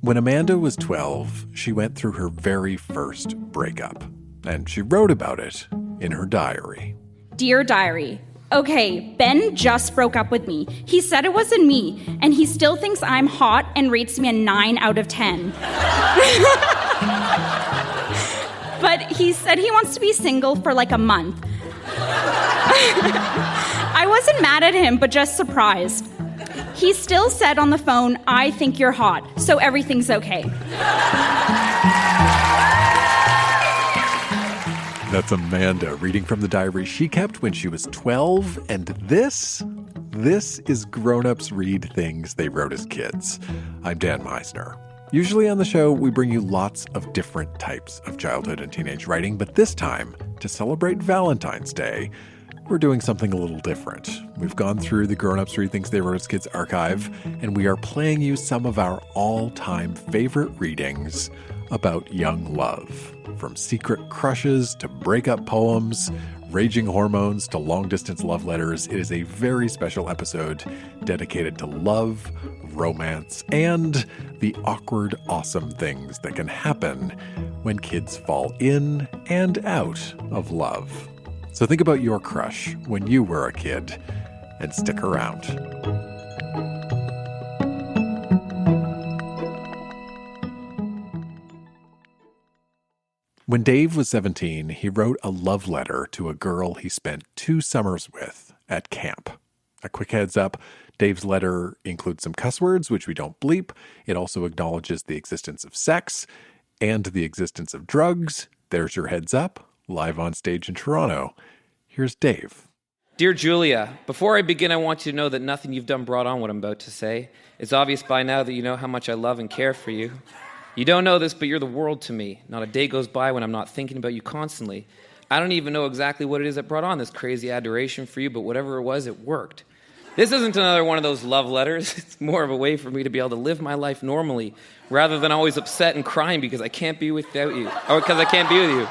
When Amanda was 12, she went through her very first breakup, and she wrote about it in her diary. Dear Diary, okay, Ben just broke up with me. He said it wasn't me, and he still thinks I'm hot and rates me a 9 out of 10. But he said he wants to be single for like a month. I wasn't mad at him, but just surprised. He still said on the phone, I think you're hot, so everything's okay. That's Amanda reading from the diary she kept when she was 12, and this is Grownups Read Things They Wrote as Kids. I'm Dan Meisner. Usually on the show, we bring you lots of different types of childhood and teenage writing, but this time, to celebrate Valentine's Day, we're doing something a little different. We've gone through the Grownups Read Things They Wrote as Kids archive, and we are playing you some of our all-time favorite readings about young love. From secret crushes to breakup poems, raging hormones to long-distance love letters, it is a very special episode dedicated to love, romance, and the awkward, awesome things that can happen when kids fall in and out of love. So think about your crush when you were a kid and stick around. When Dave was 17, he wrote a love letter to a girl he spent 2 summers with at camp. A quick heads up, Dave's letter includes some cuss words, which we don't bleep. It also acknowledges the existence of sex and the existence of drugs. There's your heads up. Live on stage in Toronto. Here's Dave. Dear Julia, before I begin, I want you to know that nothing you've done brought on what I'm about to say. It's obvious by now that you know how much I love and care for you. You don't know this, but you're the world to me. Not a day goes by when I'm not thinking about you constantly. I don't even know exactly what it is that brought on this crazy adoration for you, but whatever it was, it worked. This isn't another one of those love letters. It's more of a way for me to be able to live my life normally, rather than always upset and crying because I can't be without you, or because I can't be with you.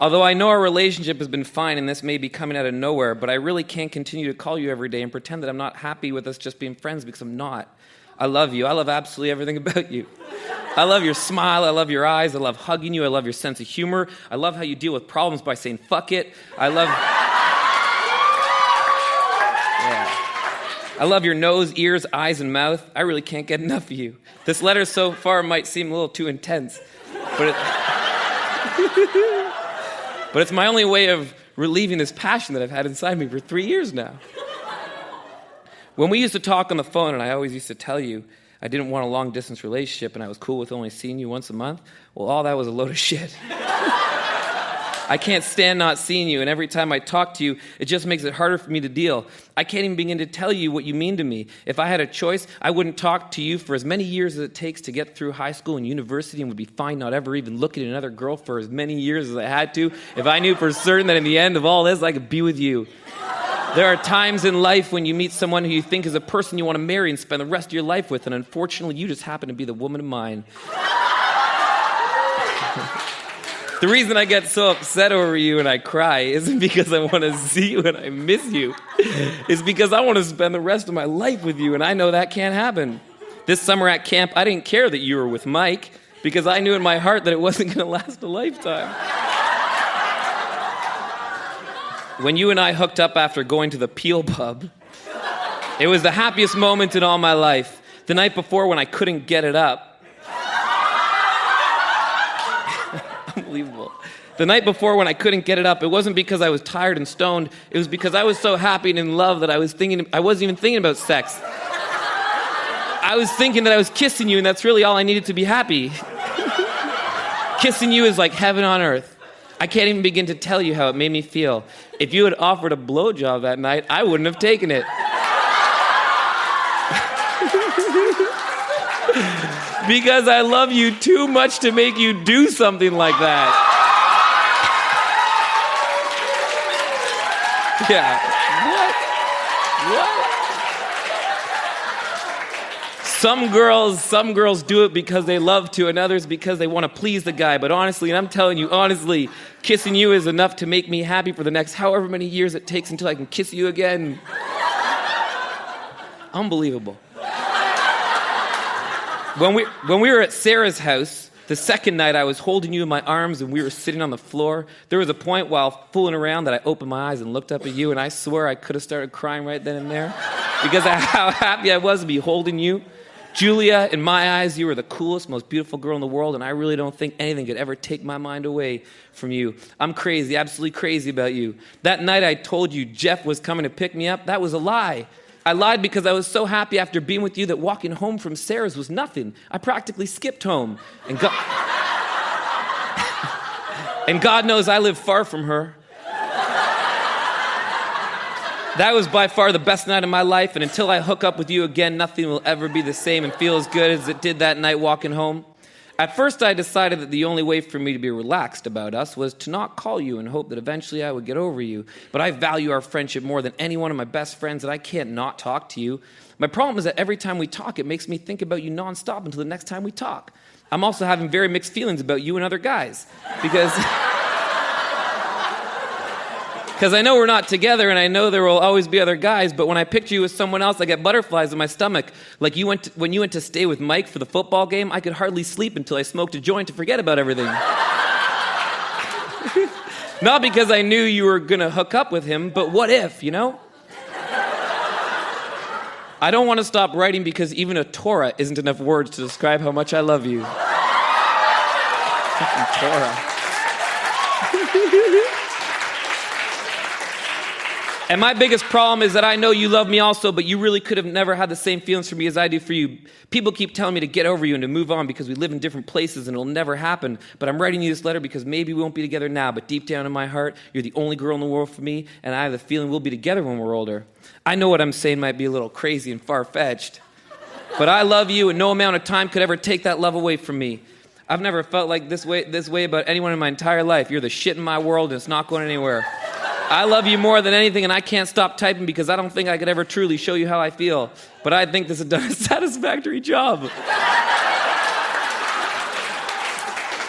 Although I know our relationship has been fine and this may be coming out of nowhere, but I really can't continue to call you every day and pretend that I'm not happy with us just being friends, because I'm not. I love you. I love absolutely everything about you. I love your smile. I love your eyes. I love hugging you. I love your sense of humor. I love how you deal with problems by saying, fuck it. I love your nose, ears, eyes, and mouth. I really can't get enough of you. This letter so far might seem a little too intense, but it's my only way of relieving this passion that I've had inside me for 3 years now. When we used to talk on the phone, and I always used to tell you I didn't want a long-distance relationship and I was cool with only seeing you once a month, well, all that was a load of shit. I can't stand not seeing you, and every time I talk to you, it just makes it harder for me to deal. I can't even begin to tell you what you mean to me. If I had a choice, I wouldn't talk to you for as many years as it takes to get through high school and university, and would be fine not ever even looking at another girl for as many years as I had to, if I knew for certain that in the end of all this, I could be with you. There are times in life when you meet someone who you think is a person you want to marry and spend the rest of your life with, and unfortunately, you just happen to be the woman of mine. The reason I get so upset over you and I cry isn't because I want to see you and I miss you. It's because I want to spend the rest of my life with you, and I know that can't happen. This summer at camp, I didn't care that you were with Mike because I knew in my heart that it wasn't going to last a lifetime. When you and I hooked up after going to the Peel pub, it was the happiest moment in all my life. The night before when I couldn't get it up. Unbelievable. The night before when I couldn't get it up, it wasn't because I was tired and stoned. It was because I was so happy and in love that I wasn't even thinking about sex. I was thinking that I was kissing you, and that's really all I needed to be happy. Kissing you is like heaven on earth. I can't even begin to tell you how it made me feel. If you had offered a blowjob that night, I wouldn't have taken it. Because I love you too much to make you do something like that. Yeah. What? Some girls do it because they love to, and others because they want to please the guy. But honestly, and I'm telling you honestly, kissing you is enough to make me happy for the next however many years it takes until I can kiss you again. Unbelievable. when we were at Sarah's house, the second night I was holding you in my arms and we were sitting on the floor, there was a point while fooling around that I opened my eyes and looked up at you, and I swear I could have started crying right then and there because of how happy I was to be holding you. Julia, in my eyes, you were the coolest, most beautiful girl in the world, and I really don't think anything could ever take my mind away from you. I'm crazy, absolutely crazy about you. That night I told you Jeff was coming to pick me up. That was a lie. I lied because I was so happy after being with you that walking home from Sarah's was nothing. I practically skipped home. And God knows I live far from her. That was by far the best night of my life, and until I hook up with you again, nothing will ever be the same and feel as good as it did that night walking home. At first, I decided that the only way for me to be relaxed about us was to not call you and hope that eventually I would get over you. But I value our friendship more than any one of my best friends, and I can't not talk to you. My problem is that every time we talk, it makes me think about you nonstop until the next time we talk. I'm also having very mixed feelings about you and other guys, because I know we're not together, and I know there will always be other guys, but when I picture you with someone else, I get butterflies in my stomach. Like when you went to stay with Mike for the football game, I could hardly sleep until I smoked a joint to forget about everything. Not because I knew you were going to hook up with him, but what if, you know? I don't want to stop writing because even a Torah isn't enough words to describe how much I love you. Fucking Torah. And my biggest problem is that I know you love me also, but you really could have never had the same feelings for me as I do for you. People keep telling me to get over you and to move on because we live in different places and it'll never happen. But I'm writing you this letter because maybe we won't be together now, but deep down in my heart, you're the only girl in the world for me, and I have the feeling we'll be together when we're older. I know what I'm saying might be a little crazy and far-fetched, but I love you, and no amount of time could ever take that love away from me. I've never felt like this way about anyone in my entire life. You're the shit in my world, and it's not going anywhere. I love you more than anything, and I can't stop typing because I don't think I could ever truly show you how I feel. But I think this has done a satisfactory job.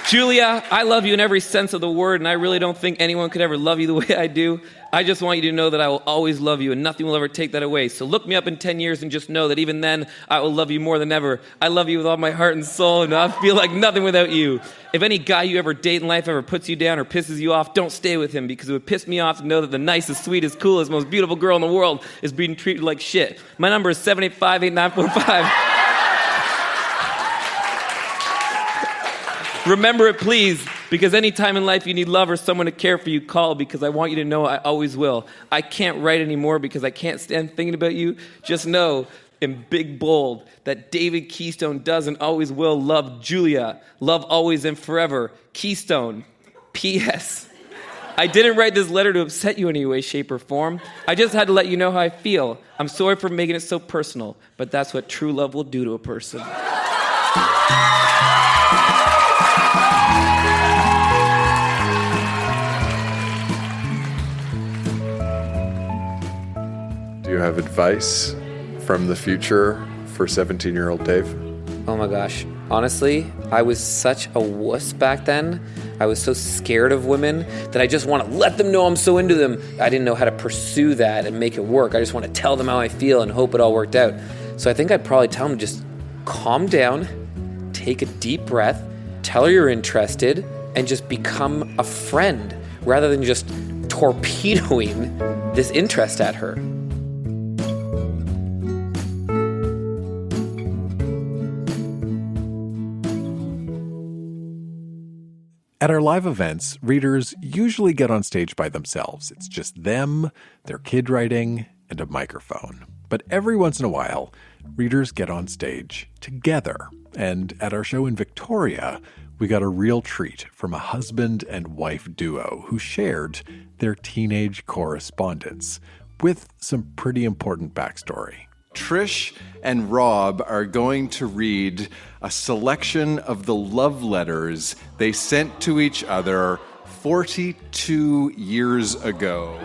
Julia, I love you in every sense of the word, and I really don't think anyone could ever love you the way I do. I just want you to know that I will always love you, and nothing will ever take that away. So look me up in 10 years and just know that even then, I will love you more than ever. I love you with all my heart and soul, and I feel like nothing without you. If any guy you ever date in life ever puts you down or pisses you off, don't stay with him, because it would piss me off to know that the nicest, sweetest, coolest, most beautiful girl in the world is being treated like shit. My number is 785-8945. Remember it, please, because any time in life you need love or someone to care for you, call, because I want you to know I always will. I can't write anymore because I can't stand thinking about you. Just know, in big bold, that David Keystone does and always will love Julia. Love always and forever. Keystone. P.S. I didn't write this letter to upset you in any way, shape, or form. I just had to let you know how I feel. I'm sorry for making it so personal, but that's what true love will do to a person. Do you have advice from the future for 17-year-old Dave? Oh my gosh. Honestly, I was such a wuss back then. I was so scared of women that I just want to let them know I'm so into them. I didn't know how to pursue that and make it work. I just want to tell them how I feel and hope it all worked out. So I think I'd probably tell them to just calm down, take a deep breath, tell her you're interested, and just become a friend rather than just torpedoing this interest at her. At our live events, readers usually get on stage by themselves. It's just them, their kid writing, and a microphone. But every once in a while, readers get on stage together. And at our show in Victoria, we got a real treat from a husband and wife duo who shared their teenage correspondence with some pretty important backstory. Trish and Rob are going to read a selection of the love letters they sent to each other 42 years ago.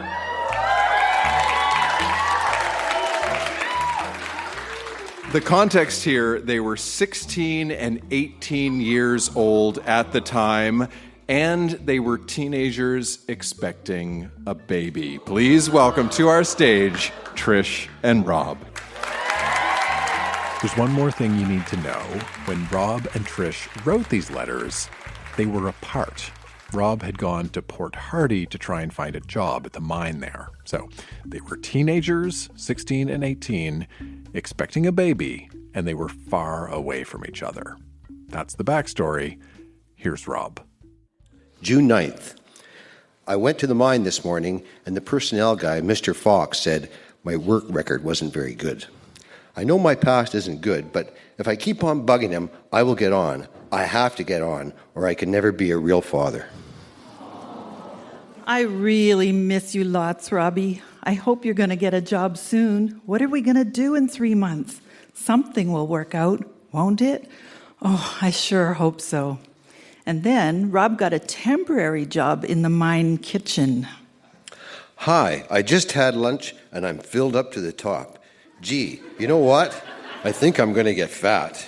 The context here, they were 16 and 18 years old at the time, and they were teenagers expecting a baby. Please welcome to our stage, Trish and Rob. There's one more thing you need to know. When Rob and Trish wrote these letters, they were apart. Rob had gone to Port Hardy to try and find a job at the mine there. So they were teenagers, 16 and 18, expecting a baby, and they were far away from each other. That's the backstory. Here's Rob. June 9th. I went to the mine this morning, and the personnel guy, Mr. Fox, said my work record wasn't very good. I know my past isn't good, but if I keep on bugging him, I will get on. I have to get on, or I can never be a real father. I really miss you lots, Robbie. I hope you're going to get a job soon. What are we going to do in 3 months? Something will work out, won't it? Oh, I sure hope so. And then Rob got a temporary job in the mine kitchen. Hi, I just had lunch, and I'm filled up to the top. Gee, you know what? I think I'm going to get fat.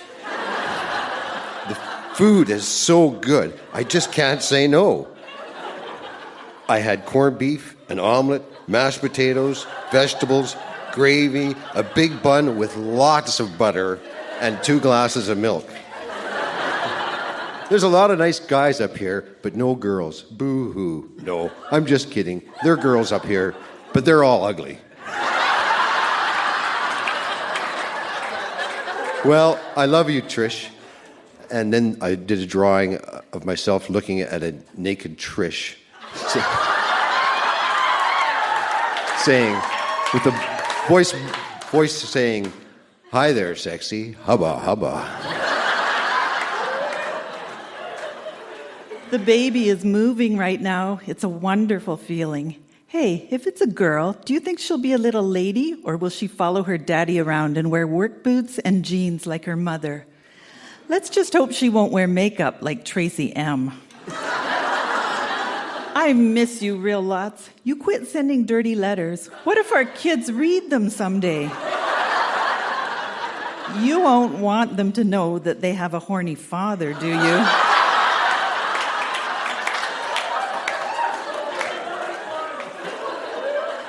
The food is so good, I just can't say no. I had corned beef, an omelet, mashed potatoes, vegetables, gravy, a big bun with lots of butter, and 2 glasses of milk. There's a lot of nice guys up here, but no girls. Boo-hoo. No, I'm just kidding. There are girls up here, but they're all ugly. Well, I love you, Trish. And then I did a drawing of myself looking at a naked Trish. Saying, with a voice saying, "Hi there, sexy. Hubba, hubba." The baby is moving right now. It's a wonderful feeling. Hey, if it's a girl, do you think she'll be a little lady, or will she follow her daddy around and wear work boots and jeans like her mother? Let's just hope she won't wear makeup like Tracy M. I miss you real lots. You quit sending dirty letters. What if our kids read them someday? You won't want them to know that they have a horny father, do you?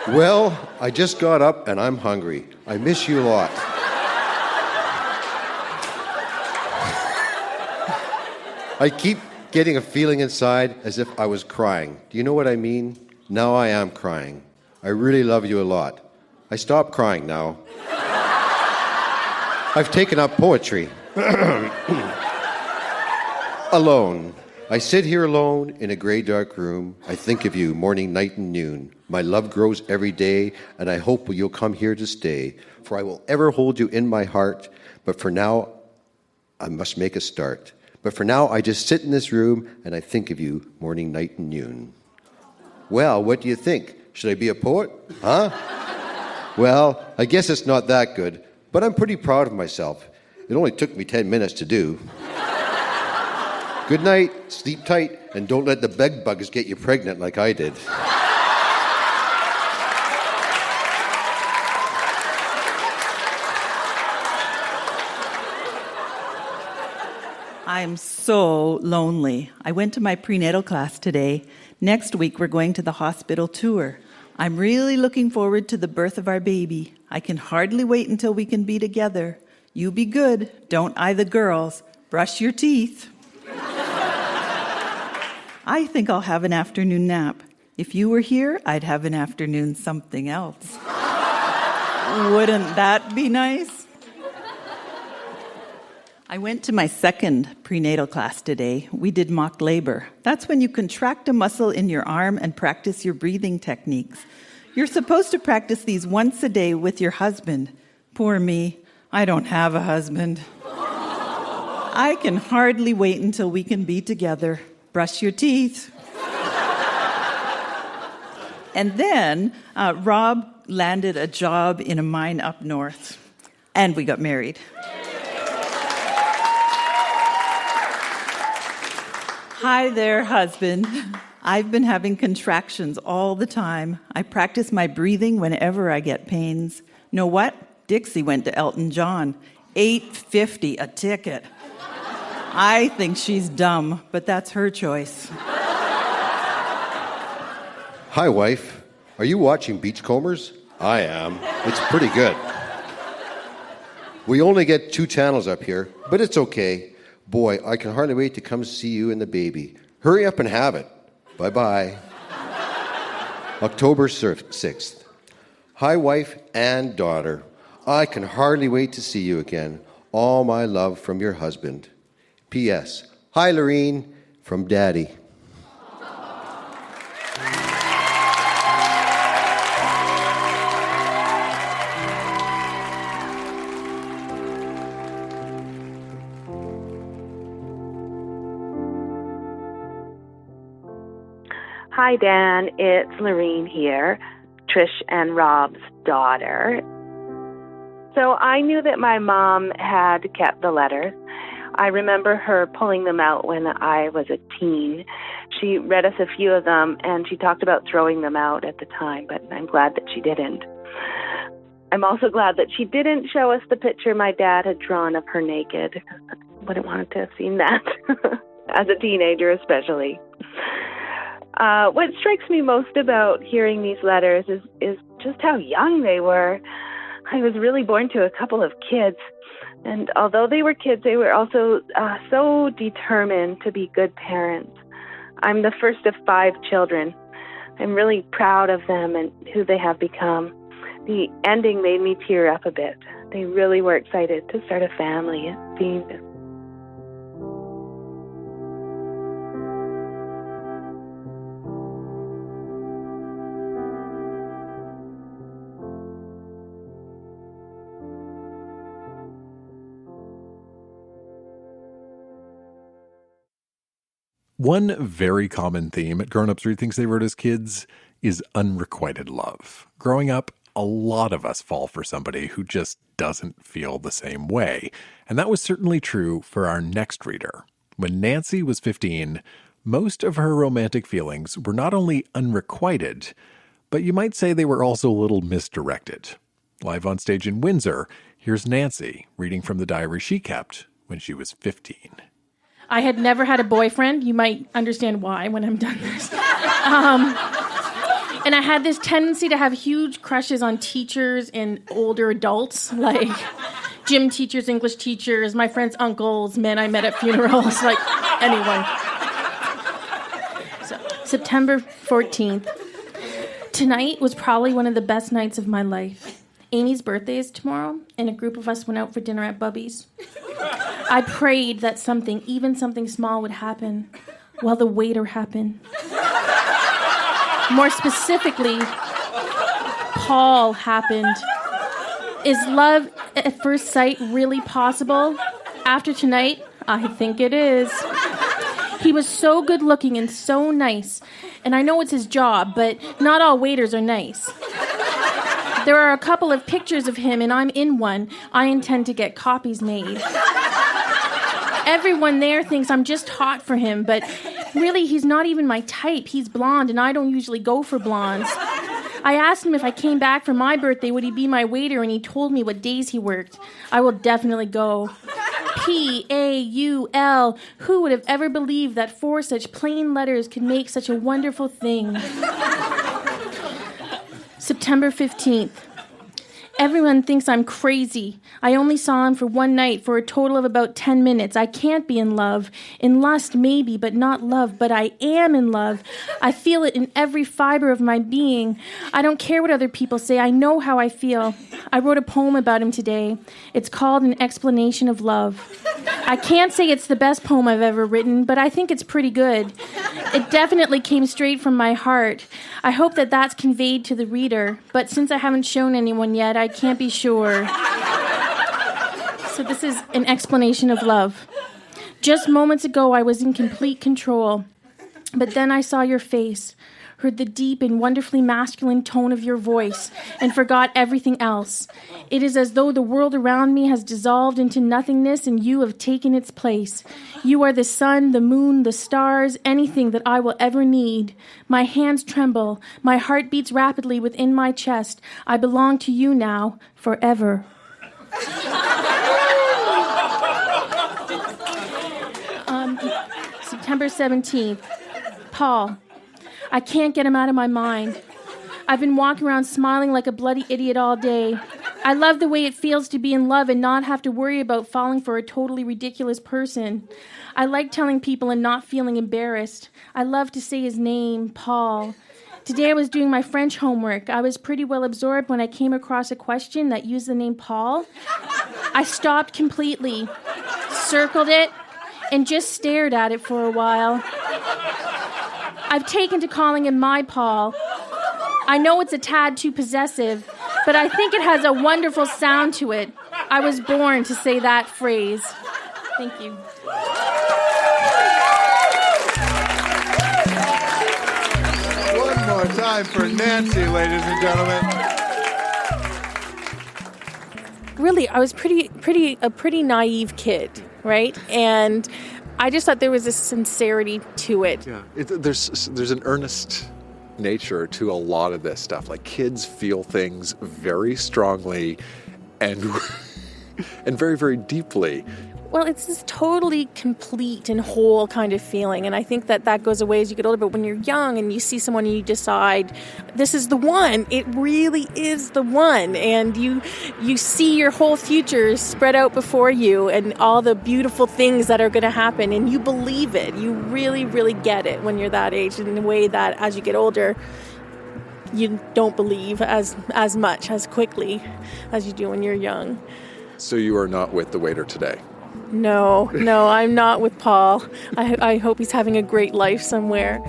Well, I just got up and I'm hungry. I miss you a lot. I keep getting a feeling inside as if I was crying. Do you know what I mean? Now I am crying. I really love you a lot. I stopped crying now. I've taken up poetry. Alone. I sit here alone in a gray, dark room. I think of you morning, night, and noon. My love grows every day, and I hope you'll come here to stay. For I will ever hold you in my heart. But for now, I must make a start. But for now, I just sit in this room, and I think of you morning, night, and noon. Well, what do you think? Should I be a poet? Huh? Well, I guess it's not that good, but I'm pretty proud of myself. It only took me 10 minutes to do. Good night, sleep tight, and don't let the bed bugs get you pregnant like I did. I'm so lonely. I went to my prenatal class today. Next week, we're going to the hospital tour. I'm really looking forward to the birth of our baby. I can hardly wait until we can be together. You be good. Don't eye the girls. Brush your teeth. I think I'll have an afternoon nap. If you were here, I'd have an afternoon something else. Wouldn't that be nice? I went to my second prenatal class today. We did mock labor. That's when you contract a muscle in your arm and practice your breathing techniques. You're supposed to practice these once a day with your husband. Poor me, I don't have a husband. I can hardly wait until we can be together. Brush your teeth. And then Rob landed a job in a mine up north, and we got married. Hi there, husband. I've been having contractions all the time. I practice my breathing whenever I get pains. Know what? Dixie went to Elton John. $8.50 a ticket. I think she's dumb, but that's her choice. Hi, wife. Are you watching Beachcombers? I am. It's pretty good. We only get 2 channels up here, but it's okay. Boy, I can hardly wait to come see you and the baby. Hurry up and have it. Bye-bye. October 6th. Hi, wife and daughter. I can hardly wait to see you again. All my love from your husband. P.S. Hi, Lorene, from Daddy. Hi, Dan. It's Lorene here, Trish and Rob's daughter. So I knew that my mom had kept the letters. I remember her pulling them out when I was a teen. She read us a few of them, and she talked about throwing them out at the time, but I'm glad that she didn't. I'm also glad that she didn't show us the picture my dad had drawn of her naked. I wouldn't want to have seen that, as a teenager especially. What strikes me most about hearing these letters is just how young they were. I was really born to a couple of kids, and although they were kids, they were also so determined to be good parents. I'm the first of 5 children. I'm really proud of them and who they have become. The ending made me tear up a bit. They really were excited to start a family. It seemed. One very common theme at Grownups Read Things They Wrote as Kids is unrequited love. Growing up, a lot of us fall for somebody who just doesn't feel the same way. And that was certainly true for our next reader. When Nancy was 15, most of her romantic feelings were not only unrequited, but you might say they were also a little misdirected. Live on stage in Windsor, here's Nancy reading from the diary she kept when she was 15. I had never had a boyfriend. You might understand why when I'm done this. And I had this tendency to have huge crushes on teachers and older adults, like gym teachers, English teachers, my friends' uncles, men I met at funerals, like anyone. So, September 14th. Tonight was probably one of the best nights of my life. Amy's birthday is tomorrow, and a group of us went out for dinner at Bubby's. I prayed that something, even something small, would happen. Well, the waiter happened. More specifically, Paul happened. Is love at first sight really possible? After tonight, I think it is. He was so good looking and so nice. And I know it's his job, but not all waiters are nice. There are a couple of pictures of him, and I'm in one. I intend to get copies made. Everyone there thinks I'm just hot for him, but really, he's not even my type. He's blonde, and I don't usually go for blondes. I asked him if I came back for my birthday, would he be my waiter, and he told me what days he worked. I will definitely go. P-A-U-L. Who would have ever believed that 4 such plain letters could make such a wonderful thing? September 15th. Everyone thinks I'm crazy. I only saw him for one night for a total of about 10 minutes. I can't be in love. In lust, maybe, but not love. But I am in love. I feel it in every fiber of my being. I don't care what other people say. I know how I feel. I wrote a poem about him today. It's called An Explanation of Love. I can't say it's the best poem I've ever written, but I think it's pretty good. It definitely came straight from my heart. I hope that that's conveyed to the reader, but since I haven't shown anyone yet, I can't be sure. So this is an explanation of love. Just moments ago, I was in complete control, but then I saw your face, heard the deep and wonderfully masculine tone of your voice, and forgot everything else. It is as though the world around me has dissolved into nothingness and you have taken its place. You are the sun, the moon, the stars, anything that I will ever need. My hands tremble. My heart beats rapidly within my chest. I belong to you now, forever. September 17th. Paul. I can't get him out of my mind. I've been walking around smiling like a bloody idiot all day. I love the way it feels to be in love and not have to worry about falling for a totally ridiculous person. I like telling people and not feeling embarrassed. I love to say his name, Paul. Today I was doing my French homework. I was pretty well absorbed when I came across a question that used the name Paul. I stopped completely, circled it, and just stared at it for a while. I've taken to calling him my Paul. I know it's a tad too possessive, but I think it has a wonderful sound to it. I was born to say that phrase. Thank you. One more time for Nancy, ladies and gentlemen. Really, I was a pretty naive kid, right? And I just thought there was a sincerity to it. Yeah, there's an earnest nature to a lot of this stuff. Like, kids feel things very strongly and and very, very deeply. Well, it's this totally complete and whole kind of feeling, and I think that goes away as you get older. But when you're young and you see someone and you decide, this is the one, it really is the one, and you see your whole future spread out before you and all the beautiful things that are going to happen, and you believe it. You really, really get it when you're that age, in a way that as you get older, you don't believe as much, as quickly as you do when you're young. So you are not with the waiter today? No, I'm not with Paul. I hope he's having a great life somewhere.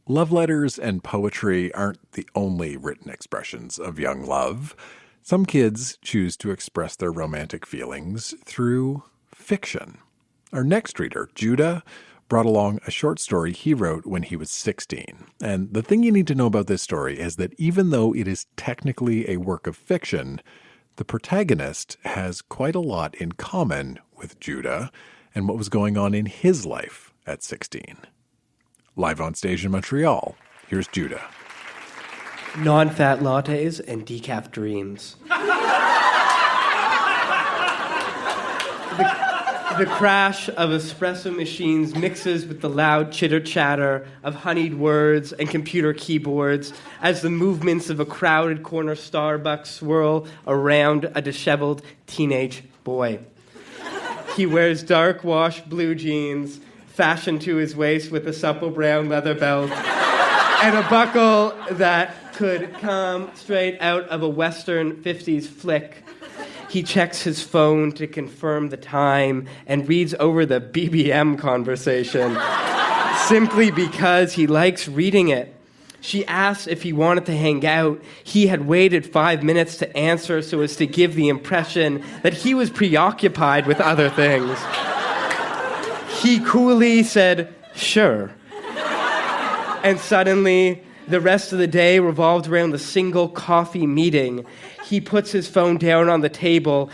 Love letters and poetry aren't the only written expressions of young love. Some kids choose to express their romantic feelings through fiction. Our next reader, Judah, brought along a short story he wrote when he was 16. And the thing you need to know about this story is that even though it is technically a work of fiction, the protagonist has quite a lot in common with Judah and what was going on in his life at 16. Live on stage in Montreal, here's Judah. Non-fat lattes and decaf dreams. The crash of espresso machines mixes with the loud chitter-chatter of honeyed words and computer keyboards as the movements of a crowded corner Starbucks swirl around a disheveled teenage boy. He wears dark wash blue jeans, fashioned to his waist with a supple brown leather belt, and a buckle that could come straight out of a Western 50s flick. He checks his phone to confirm the time and reads over the BBM conversation simply because he likes reading it. She asked if he wanted to hang out. He had waited 5 minutes to answer so as to give the impression that he was preoccupied with other things. He coolly said, sure. And suddenly, the rest of the day revolved around the single coffee meeting. He puts his phone down on the table.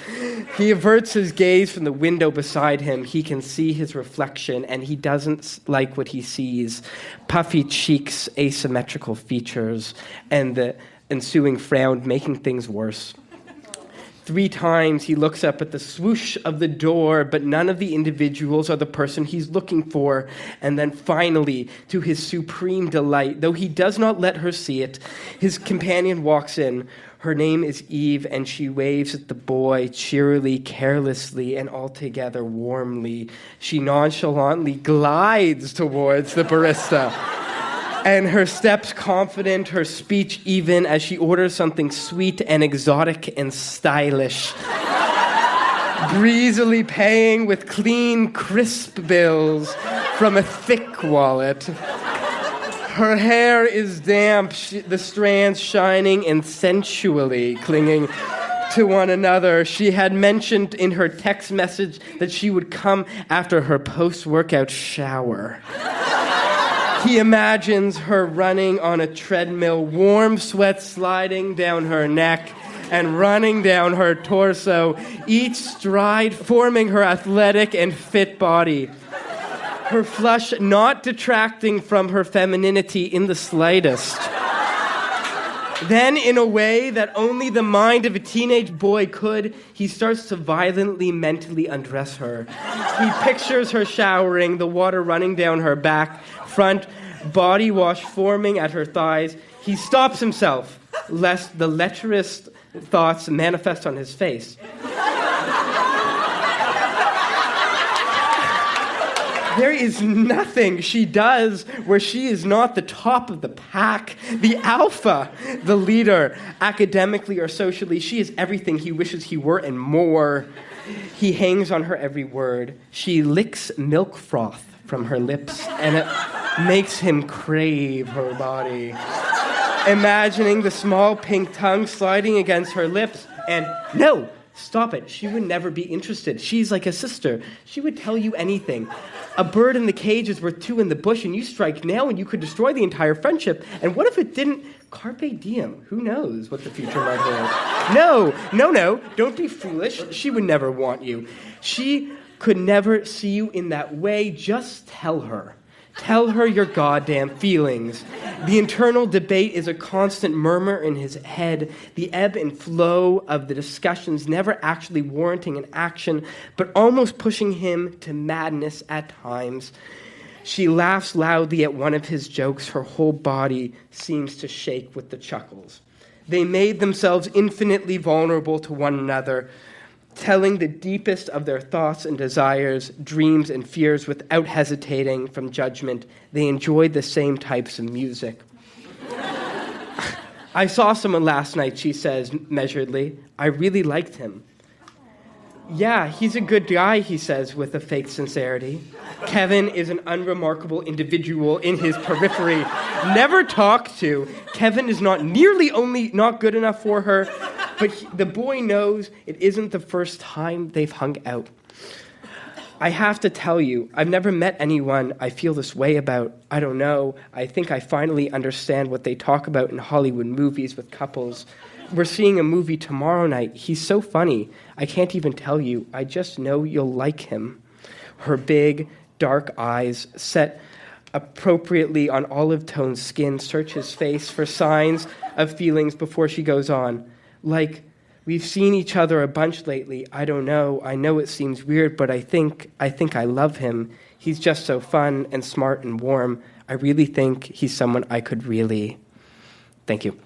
He averts his gaze from the window beside him. He can see his reflection, and he doesn't like what he sees. Puffy cheeks, asymmetrical features, and the ensuing frown making things worse. 3 times he looks up at the swoosh of the door, but none of the individuals are the person he's looking for. And then finally, to his supreme delight, though he does not let her see it, his companion walks in. Her name is Eve, and she waves at the boy cheerily, carelessly, and altogether warmly. She nonchalantly glides towards the barista. And her steps confident, her speech even, as she orders something sweet and exotic and stylish. Breezily paying with clean, crisp bills from a thick wallet. Her hair is damp, the strands shining and sensually clinging to one another. She had mentioned in her text message that she would come after her post-workout shower. He imagines her running on a treadmill, warm sweat sliding down her neck and running down her torso, each stride forming her athletic and fit body. Her flush not detracting from her femininity in the slightest. Then, in a way that only the mind of a teenage boy could, he starts to violently, mentally undress her. He pictures her showering, the water running down her back, front, body wash forming at her thighs. He stops himself, lest the lecherous thoughts manifest on his face. There is nothing she does where she is not the top of the pack, the alpha, the leader. Academically or socially, she is everything he wishes he were and more. He hangs on her every word. She licks milk froth from her lips, and it makes him crave her body. Imagining the small pink tongue sliding against her lips, and no, stop it. She would never be interested. She's like a sister. She would tell you anything. A bird in the cage is worth two in the bush, and you strike now and you could destroy the entire friendship. And what if it didn't? Carpe diem. Who knows what the future might hold? No. Don't be foolish. She would never want you. She could never see you in that way. Just tell her. Tell her your goddamn feelings. The internal debate is a constant murmur in his head, the ebb and flow of the discussions never actually warranting an action, but almost pushing him to madness at times. She laughs loudly at one of his jokes. Her whole body seems to shake with the chuckles. They made themselves infinitely vulnerable to one another, telling the deepest of their thoughts and desires, dreams and fears without hesitating from judgment. They enjoyed the same types of music. I saw someone last night, she says measuredly. I really liked him. Yeah, he's a good guy, he says with a fake sincerity. Kevin is an unremarkable individual in his periphery. Never talked to. Kevin is not nearly only not good enough for her, but the boy knows it isn't the first time they've hung out. I have to tell you, I've never met anyone I feel this way about. I don't know. I think I finally understand what they talk about in Hollywood movies with couples. We're seeing a movie tomorrow night. He's so funny. I can't even tell you. I just know you'll like him. Her big, dark eyes, set appropriately on olive-toned skin, search his face for signs of feelings before she goes on. Like, we've seen each other a bunch lately. I don't know. I know it seems weird, but I think I love him. He's just so fun and smart and warm. I really think he's someone I could really... Thank you.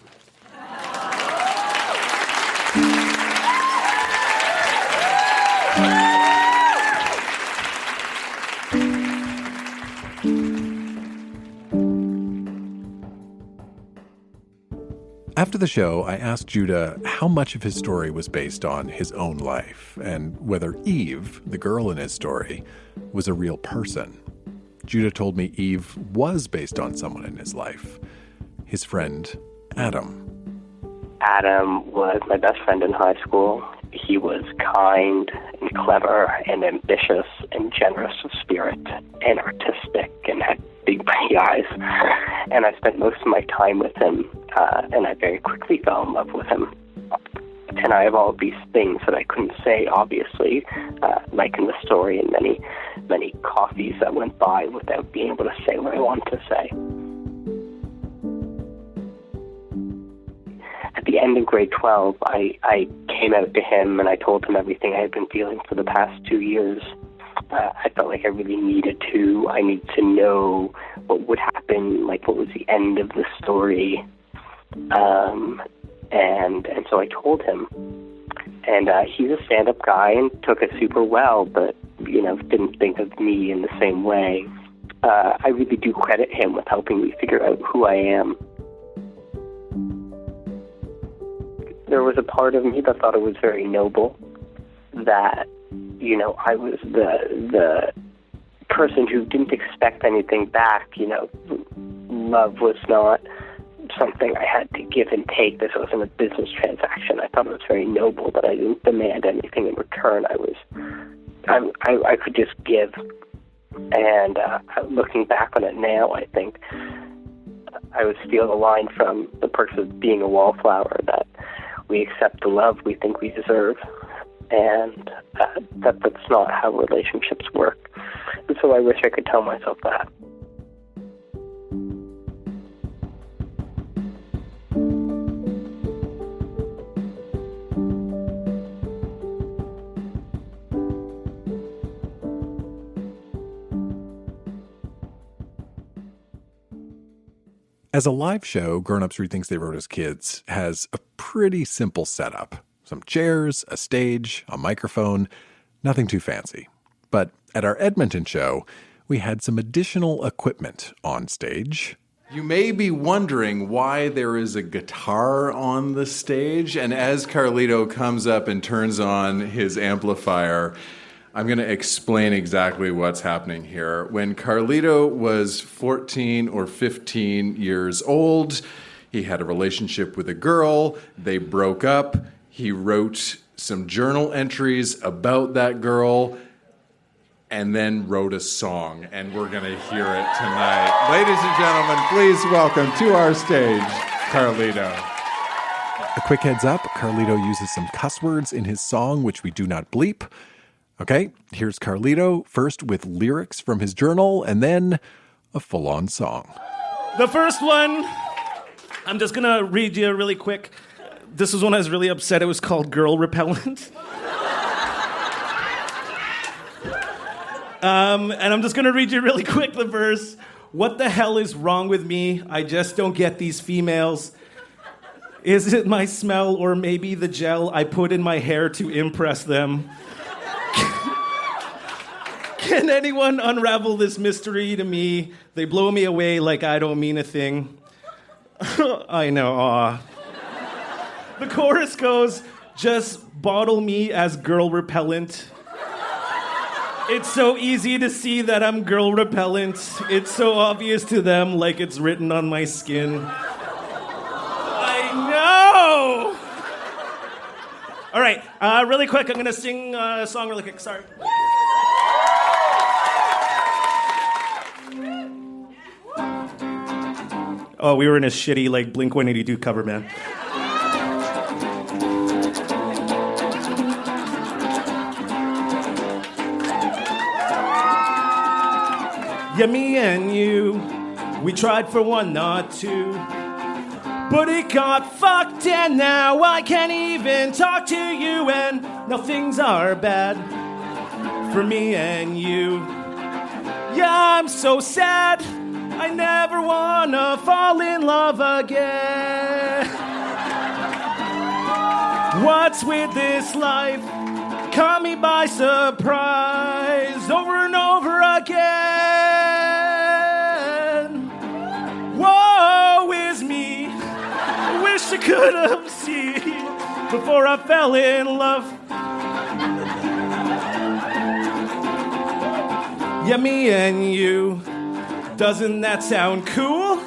After the show, I asked Judah how much of his story was based on his own life and whether Eve, the girl in his story, was a real person. Judah told me Eve was based on someone in his life, his friend Adam. Adam was my best friend in high school. He was kind and clever and ambitious and generous of spirit and artistic and had big pretty eyes. And I spent most of my time with him, and I very quickly fell in love with him. And I have all these things that I couldn't say, obviously, like in the story, and many coffees that went by without being able to say what I wanted to say. At the end of grade 12, I came out to him and I told him everything I had been feeling for the past 2 years. I felt like I really needed to. I needed to know what would happen, like what was the end of the story. And so I told him. And he's a stand-up guy and took it super well, but, didn't think of me in the same way. I really do credit him with helping me figure out who I am. There was a part of me that thought it was very noble that, I was the person who didn't expect anything back. Love was not something I had to give and take. This wasn't a business transaction. I thought it was very noble that I didn't demand anything in return. I could just give. And looking back on it now, I think I would steal the line from The Perks of Being a Wallflower that we accept the love we think we deserve, and that's not how relationships work. And so I wish I could tell myself that. As a live show, Grownups Read Things They Wrote as Kids has a pretty simple setup. Some chairs, a stage, a microphone, nothing too fancy. But at our Edmonton show, we had some additional equipment on stage. You may be wondering why there is a guitar on the stage, and as Carlito comes up and turns on his amplifier, I'm going to explain exactly what's happening here. When Carlito was 14 or 15 years old, he had a relationship with a girl. They broke up. He wrote some journal entries about that girl and then wrote a song, and we're going to hear it tonight. Ladies and gentlemen, please welcome to our stage, Carlito. A quick heads up, Carlito uses some cuss words in his song, which we do not bleep. Okay, here's Carlito, first with lyrics from his journal, and then a full-on song. The first one, I'm just going to read you really quick. This was when I was really upset. It was called Girl Repellent. And I'm just going to read you really quick the verse. What the hell is wrong with me? I just don't get these females. Is it my smell or maybe the gel I put in my hair to impress them? Can anyone unravel this mystery to me? They blow me away like I don't mean a thing. I know, aw. The chorus goes, just bottle me as girl repellent. It's so easy to see that I'm girl repellent. It's so obvious to them like it's written on my skin. I know! All right, really quick, I'm gonna sing a song really quick, sorry. Oh, we were in a shitty, like, Blink-182 cover band. Yeah, me and you, we tried for one, not two. But it got fucked and now I can't even talk to you. And now things are bad for me and you. Yeah, I'm so sad. I never wanna fall in love again. What's with this life? Caught me by surprise over and over again. Woe is me. I wish I could have seen before I fell in love. Yeah, me and you. Doesn't that sound cool?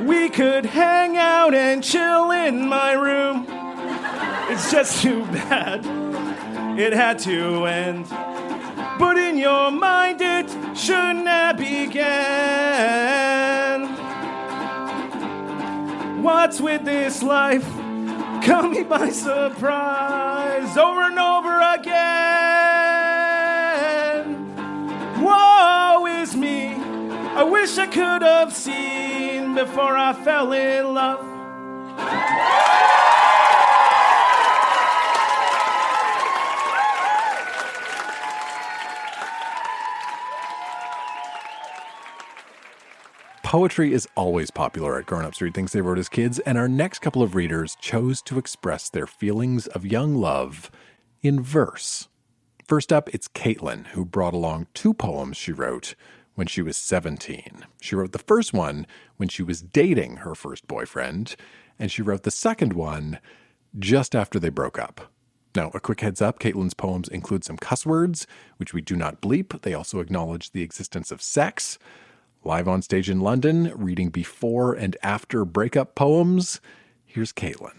We could hang out and chill in my room. It's just too bad it had to end. But in your mind it shouldn't have began. What's with this life? Caught me by surprise over and over again. Woe is me. I wish I could have seen before I fell in love. Poetry is always popular at Grownups Read Things They Wrote as Kids, and our next couple of readers chose to express their feelings of young love in verse. First up, it's Caitlin, who brought along 2 poems she wrote when she was 17. She wrote the first one when she was dating her first boyfriend, and she wrote the second one just after they broke up. Now, a quick heads up, Caitlin's poems include some cuss words, which we do not bleep. They also acknowledge the existence of sex. Live on stage in London, reading before and after breakup poems. Here's Caitlin.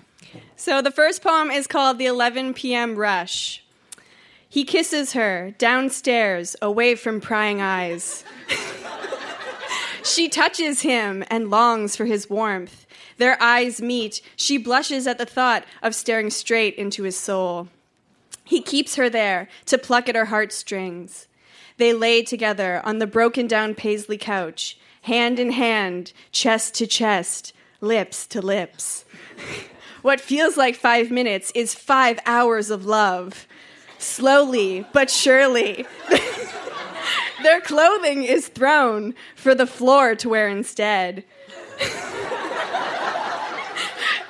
So the first poem is called The 11 p.m. Rush. He kisses her downstairs, away from prying eyes. She touches him and longs for his warmth. Their eyes meet. She blushes at the thought of staring straight into his soul. He keeps her there to pluck at her heartstrings. They lay together on the broken-down paisley couch, hand in hand, chest to chest, lips to lips. What feels like 5 minutes is 5 hours of love. Slowly but surely, their clothing is thrown for the floor to wear instead.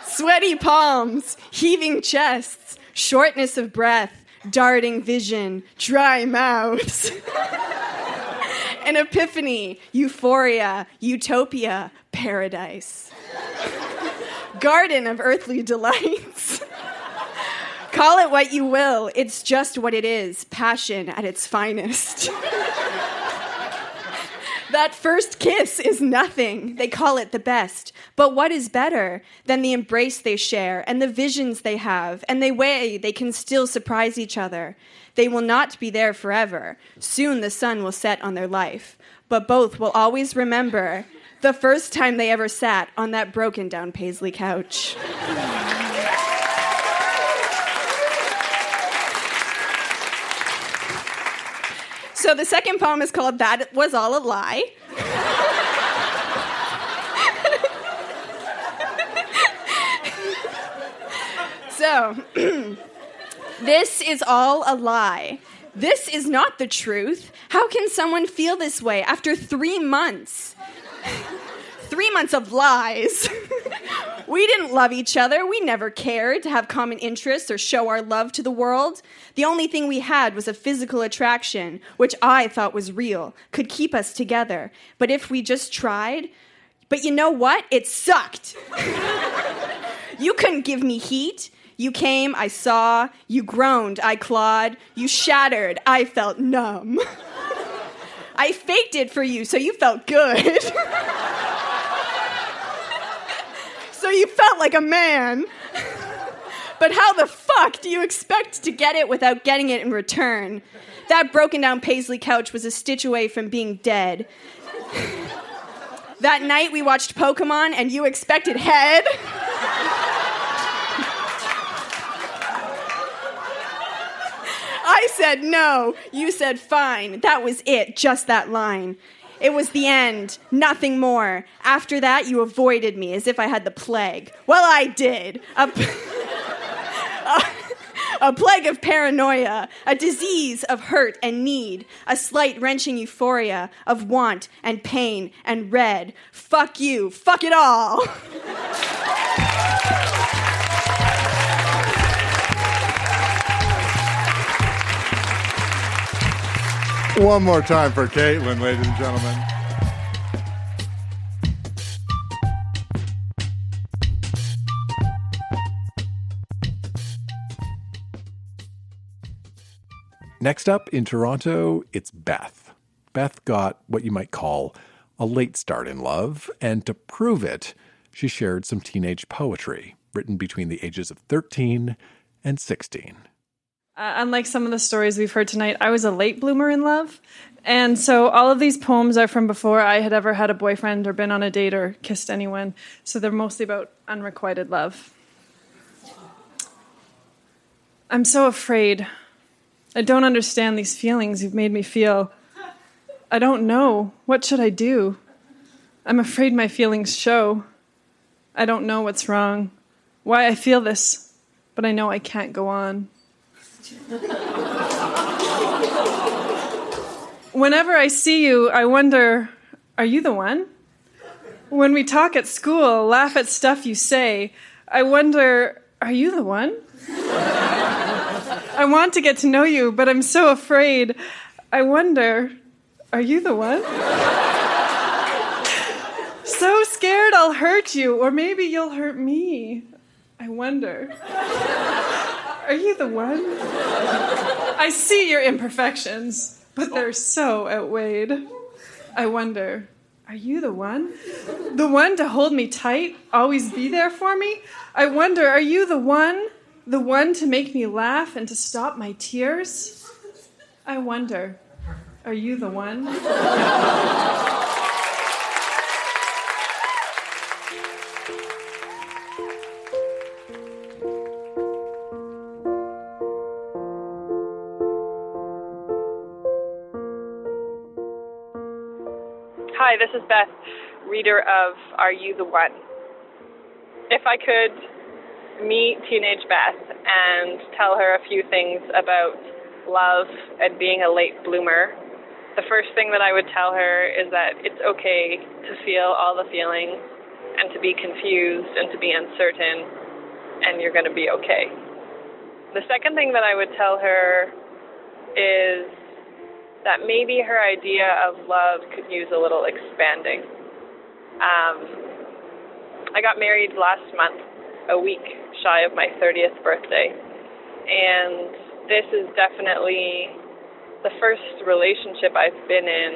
Sweaty palms, heaving chests, shortness of breath, darting vision, dry mouths. An epiphany, euphoria, utopia, paradise. Garden of earthly delights. Call it what you will, it's just what it is, passion at its finest. That first kiss is nothing. They call it the best. But what is better than the embrace they share and the visions they have and the way they can still surprise each other? They will not be there forever. Soon the sun will set on their life. But both will always remember the first time they ever sat on that broken down Paisley couch. So the second poem is called That Was All a Lie. So, this is all a lie. This is not the truth. How can someone feel this way after 3 months? 3 months of lies. We didn't love each other. We never cared to have common interests or show our love to the world. The only thing we had was a physical attraction, which I thought was real, could keep us together. But if we just tried, but you know what? It sucked. You couldn't give me heat. You came, I saw. You groaned, I clawed. You shattered, I felt numb. I faked it for you, so you felt good. So you felt like a man. But how the fuck do you expect to get it without getting it in return? That broken down Paisley couch was a stitch away from being dead. That night we watched Pokemon and you expected head. I said no. You said fine. That was it, just that line. It was the end, nothing more. After that, you avoided me as if I had the plague. Well, I did. A plague of paranoia, a disease of hurt and need, a slight wrenching euphoria of want and pain and red. Fuck you, fuck it all. One more time for Caitlin, ladies and gentlemen. Next up in Toronto, it's Beth. Beth got what you might call a late start in love, and to prove it, she shared some teenage poetry written between the ages of 13 and 16. Unlike some of the stories we've heard tonight, I was a late bloomer in love. And so all of these poems are from before I had ever had a boyfriend or been on a date or kissed anyone. So they're mostly about unrequited love. I'm so afraid. I don't understand these feelings you've made me feel. I don't know. What should I do? I'm afraid my feelings show. I don't know what's wrong, why I feel this, but I know I can't go on. Whenever I see you, I wonder, are you the one? When we talk at school, laugh at stuff you say, I wonder, are you the one? I want to get to know you, but I'm so afraid. I wonder, are you the one? So scared I'll hurt you, or maybe you'll hurt me. I wonder, are you the one? I see your imperfections, but they're so outweighed. I wonder, are you the one? The one to hold me tight, always be there for me? I wonder, are you the one? The one to make me laugh and to stop my tears? I wonder, are you the one? Hi, this is Beth, reader of Are You the One? If I could meet teenage Beth and tell her a few things about love and being a late bloomer, the first thing that I would tell her is that it's okay to feel all the feelings and to be confused and to be uncertain, and you're going to be okay. The second thing that I would tell her is that maybe her idea of love could use a little expanding. I got married last month, a week shy of my 30th birthday, and this is definitely the first relationship I've been in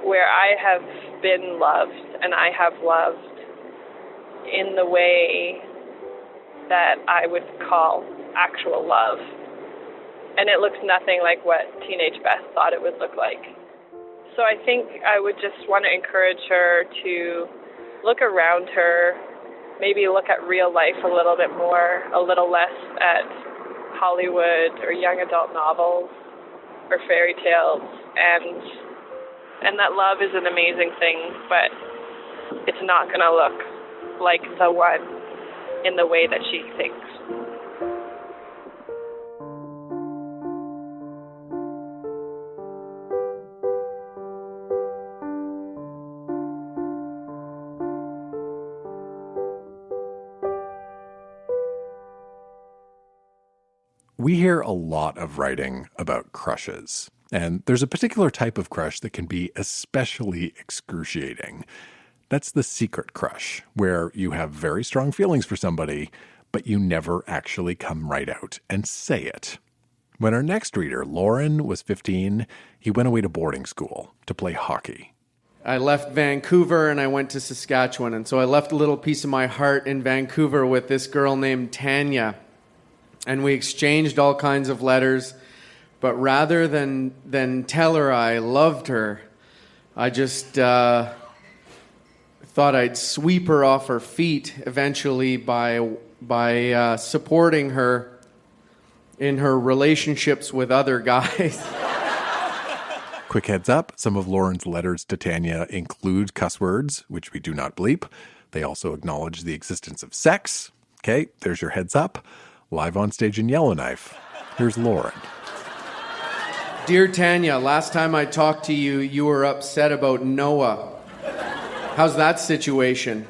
where I have been loved and I have loved in the way that I would call actual love. And it looks nothing like what teenage Beth thought it would look like. So I think I would just want to encourage her to look around her, maybe look at real life a little bit more, a little less at Hollywood or young adult novels or fairy tales, and that love is an amazing thing, but it's not going to look like the one in the way that she thinks. We hear a lot of writing about crushes, and there's a particular type of crush that can be especially excruciating. That's the secret crush, where you have very strong feelings for somebody, but you never actually come right out and say it. When our next reader, Lauren, was 15, he went away to boarding school to play hockey. I left Vancouver and I went to Saskatchewan, and so I left a little piece of my heart in Vancouver with this girl named Tanya. And we exchanged all kinds of letters, but rather than tell her I loved her, I just thought I'd sweep her off her feet eventually by supporting her in her relationships with other guys. Quick heads up, some of Lauren's letters to Tanya include cuss words, which we do not bleep. They also acknowledge the existence of sex. Okay, there's your heads up. Live on stage in Yellowknife, here's Lauren. Dear Tanya, last time I talked to you, you were upset about Noah. How's that situation?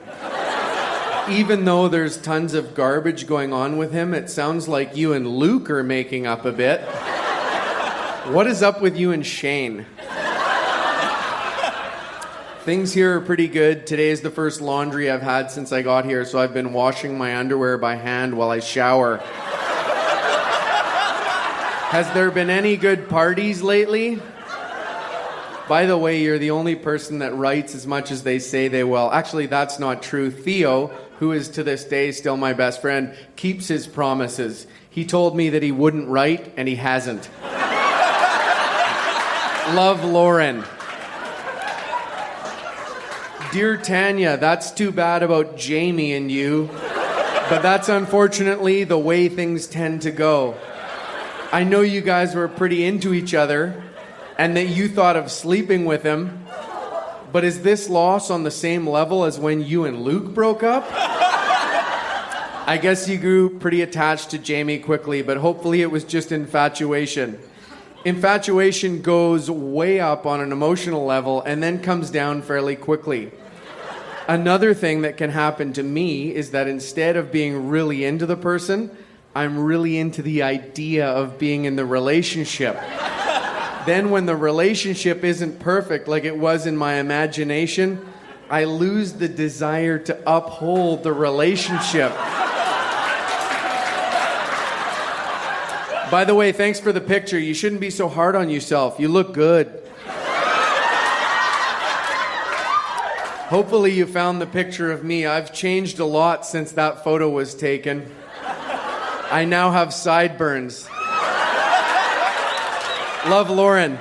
Even though there's tons of garbage going on with him, it sounds like you and Luke are making up a bit. What is up with you and Shane? Things here are pretty good. Today is the first laundry I've had since I got here, so I've been washing my underwear by hand while I shower. Has there been any good parties lately? By the way, you're the only person that writes as much as they say they will. Actually, that's not true. Theo, who is to this day still my best friend, keeps his promises. He told me that he wouldn't write, and he hasn't. Love, Lauren. Dear Tanya, that's too bad about Jamie and you, but that's unfortunately the way things tend to go. I know you guys were pretty into each other and that you thought of sleeping with him, but is this loss on the same level as when you and Luke broke up? I guess you grew pretty attached to Jamie quickly, but hopefully it was just infatuation. Infatuation goes way up on an emotional level and then comes down fairly quickly. Another thing that can happen to me is that instead of being really into the person, I'm really into the idea of being in the relationship. Then when the relationship isn't perfect like it was in my imagination, I lose the desire to uphold the relationship. By the way, thanks for the picture. You shouldn't be so hard on yourself. You look good. Hopefully you found the picture of me. I've changed a lot since that photo was taken. I now have sideburns. Love, Lauren.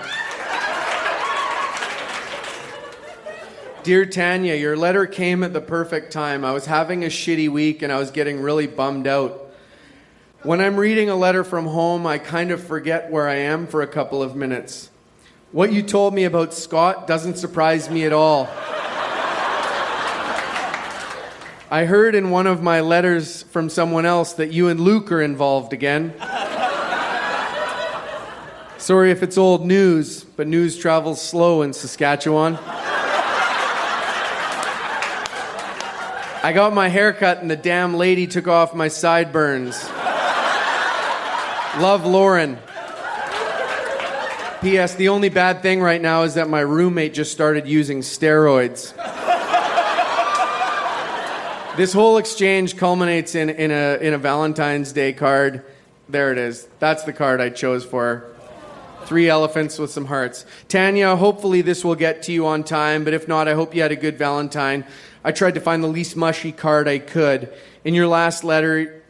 Dear Tanya, your letter came at the perfect time. I was having a shitty week and I was getting really bummed out. When I'm reading a letter from home, I kind of forget where I am for a couple of minutes. What you told me about Scott doesn't surprise me at all. I heard in one of my letters from someone else that you and Luke are involved again. Sorry if it's old news, but news travels slow in Saskatchewan. I got my hair cut and the damn lady took off my sideburns. Love, Lauren. P.S. The only bad thing right now is that my roommate just started using steroids. This whole exchange culminates in a Valentine's Day card. There it is. That's the card I chose for her. 3 elephants with some hearts. Tanya, hopefully this will get to you on time, but if not, I hope you had a good Valentine. I tried to find the least mushy card I could. In your last letter,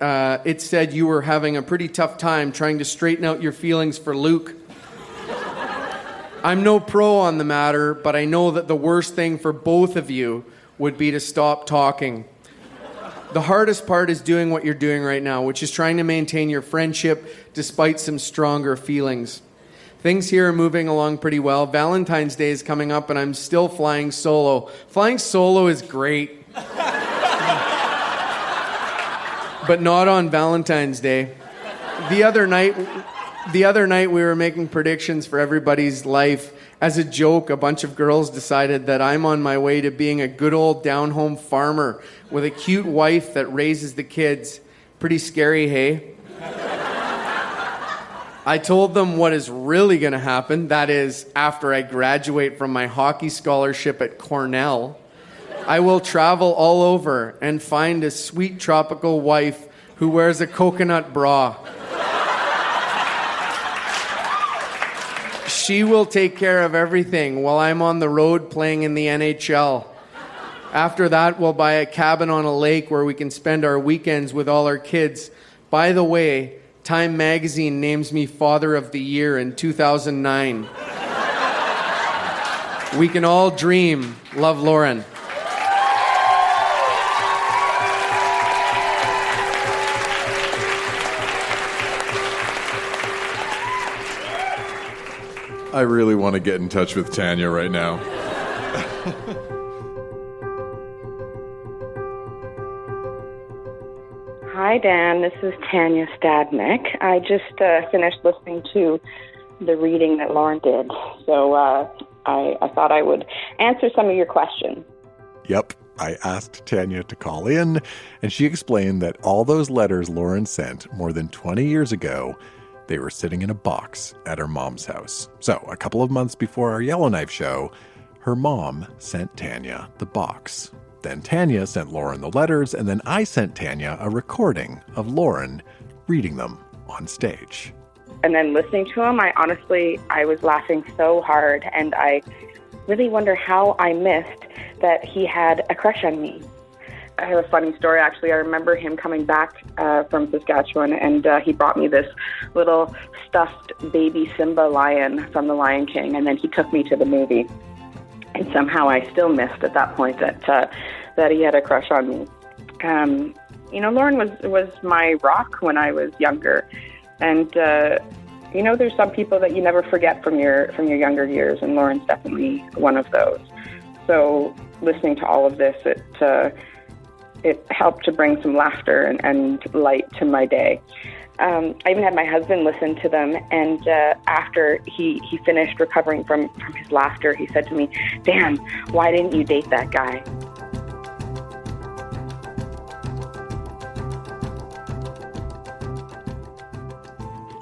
it said you were having a pretty tough time trying to straighten out your feelings for Luke. I'm no pro on the matter, but I know that the worst thing for both of you would be to stop talking. The hardest part is doing what you're doing right now, which is trying to maintain your friendship despite some stronger feelings. Things here are moving along pretty well. Valentine's Day is coming up, and I'm still flying solo. Flying solo is great. But not on Valentine's Day. The other night we were making predictions for everybody's life. As a joke, a bunch of girls decided that I'm on my way to being a good old down-home farmer with a cute wife that raises the kids. Pretty scary, hey? I told them what is really going to happen. That is, after I graduate from my hockey scholarship at Cornell, I will travel all over and find a sweet tropical wife who wears a coconut bra. She will take care of everything while I'm on the road playing in the NHL. After that, we'll buy a cabin on a lake where we can spend our weekends with all our kids. By the way, Time Magazine names me Father of the Year in 2009. We can all dream. Love, Lauren. I really want to get in touch with Tanya right now. Hi, Dan. This is Tanya Stadnick. I just finished listening to the reading that Lauren did, so I thought I would answer some of your questions. Yep, I asked Tanya to call in, and she explained that all those letters Lauren sent more than 20 years ago, they were sitting in a box at her mom's house. So a couple of months before our Yellowknife show, her mom sent Tanya the box. Then Tanya sent Lauren the letters, and then I sent Tanya a recording of Lauren reading them on stage. And then listening to him, I was laughing so hard, and I really wonder how I missed that he had a crush on me. I have a funny story, actually. I remember him coming back from Saskatchewan, and he brought me this little stuffed baby Simba lion from The Lion King, and then he took me to the movie. And somehow I still missed at that point that he had a crush on me. Lauren was my rock when I was younger, and there's some people that you never forget from your younger years, and Lauren's definitely one of those. So listening to all of this, it helped to bring some laughter and light to my day. I even had my husband listen to them, and after he finished recovering from his laughter, he said to me, "Dan, why didn't you date that guy?"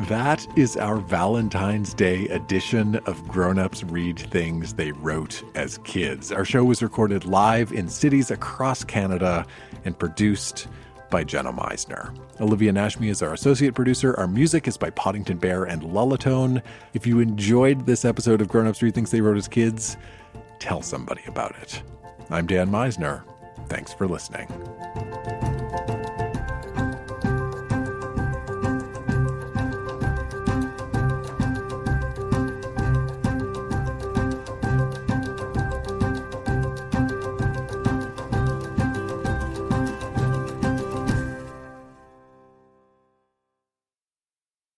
That is our Valentine's Day edition of Grownups Read Things They Wrote as Kids. Our show was recorded live in cities across Canada and produced by Jenna Meisner. Olivia Nashmi is our associate producer. Our music is by Poddington Bear and Lullatone. If you enjoyed this episode of Grownups Read Things They Wrote as Kids, tell somebody about it. I'm Dan Meisner. Thanks for listening.